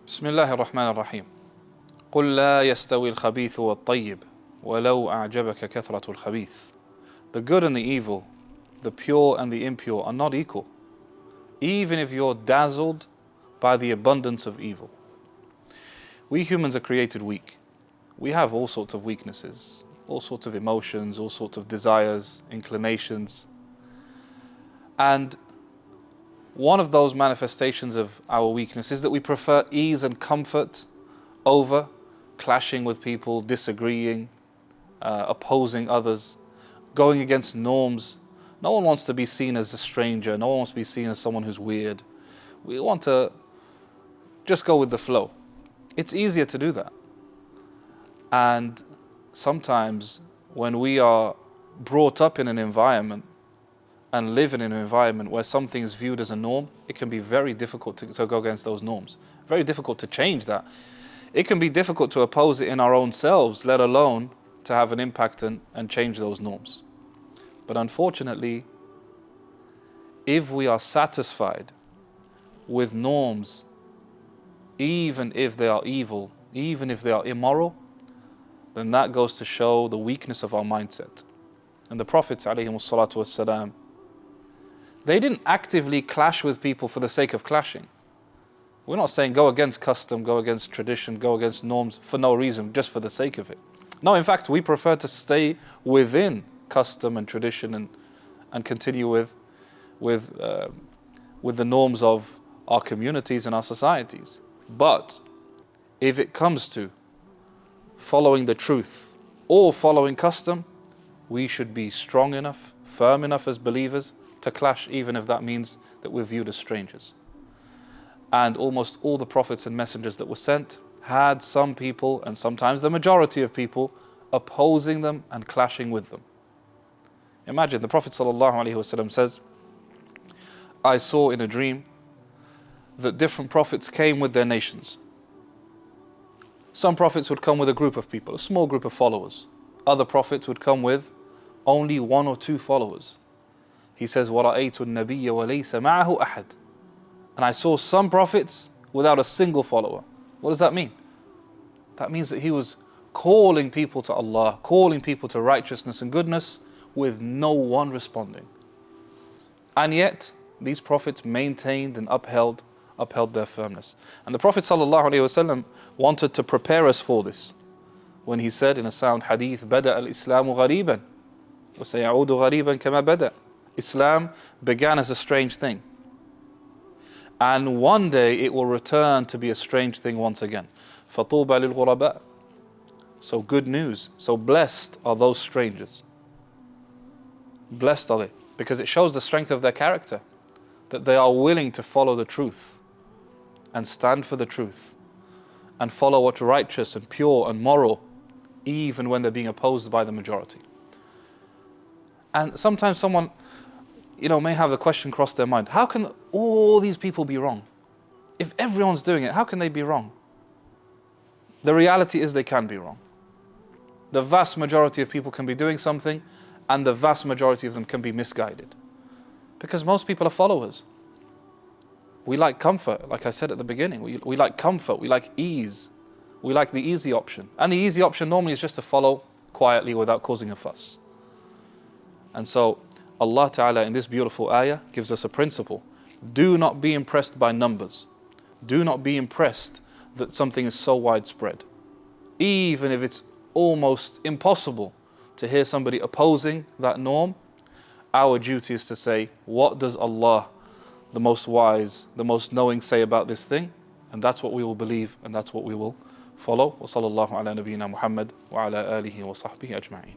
بسم الله الرحمن الرحيم. قل لا يستوي الخبيث والطيب ولو أعجبك كثرة الخبيث. The good and the evil, the pure and the impure are not equal, even if you're dazzled by the abundance of evil. We humans are created weak. We have all sorts of weaknesses, all sorts of emotions, all sorts of desires, inclinations. And one of those manifestations of our weakness is that we prefer ease and comfort over clashing with people, disagreeing, opposing others, going against norms. No one wants to be seen as a stranger. No one wants to be seen as someone who's weird. We want to just go with the flow. It's easier to do that. And sometimes when we are brought up in an environment and live in an environment where something is viewed as a norm, it can be very difficult to go against those norms. Very difficult to change that. It can be difficult to oppose it in our own selves, let alone to have an impact and change those norms. But unfortunately, if we are satisfied with norms, even if they are evil, even if they are immoral, then that goes to show the weakness of our mindset. And the Prophets ﷺ, they didn't actively clash with people for the sake of clashing. We're not saying go against custom, go against tradition, go against norms for no reason, just for the sake of it. No, in fact, we prefer to stay within custom and tradition and continue with the norms of our communities and our societies. But if it comes to following the truth or following custom, we should be strong enough, firm enough as believers to clash, even if that means that we're viewed as strangers. And almost all the prophets and messengers that were sent had some people, and sometimes the majority of people, opposing them and clashing with them. Imagine the Prophet ﷺ says, I saw in a dream that different prophets came with their nations. Some prophets would come with a group of people, a small group of followers. Other prophets would come with only one or two followers. He says, وَرَأَيْتُ النَّبِيَّ وَلَيْسَ مَعَهُ أَحَدٌ. And I saw some prophets without a single follower. What does that mean? That means that he was calling people to Allah, calling people to righteousness and goodness, with no one responding. And yet, these prophets maintained and upheld their firmness. And the Prophet ﷺ wanted to prepare us for this when he said in a sound hadith, بدأ الإسلام غريبا وسيعود غريبا كما بدأ. Islam began as a strange thing, and one day it will return to be a strange thing once again. فَطُوبَى لِلْغُرَبَاءِ. So good news, so blessed are those strangers. Blessed are they, because it shows the strength of their character, that they are willing to follow the truth and stand for the truth and follow what's righteous and pure and moral, even when they're being opposed by the majority. And sometimes someone may have the question cross their mind, how can all these people be wrong? If everyone's doing it, how can they be wrong? The reality is they can be wrong. The vast majority of people can be doing something, and the vast majority of them can be misguided. Because most people are followers. We like comfort, like I said at the beginning. We like comfort, we like ease. We like the easy option. And the easy option normally is just to follow quietly without causing a fuss. And so Allah Ta'ala in this beautiful ayah gives us a principle. Do not be impressed by numbers. Do not be impressed that something is so widespread. Even if it's almost impossible to hear somebody opposing that norm, our duty is to say, what does Allah, the most wise, the most knowing, say about this thing? And that's what we will believe, and that's what we will follow. Wa sallallahu ala nabiyyina Muhammad wa ala alihi wa sahbihi ajma'in.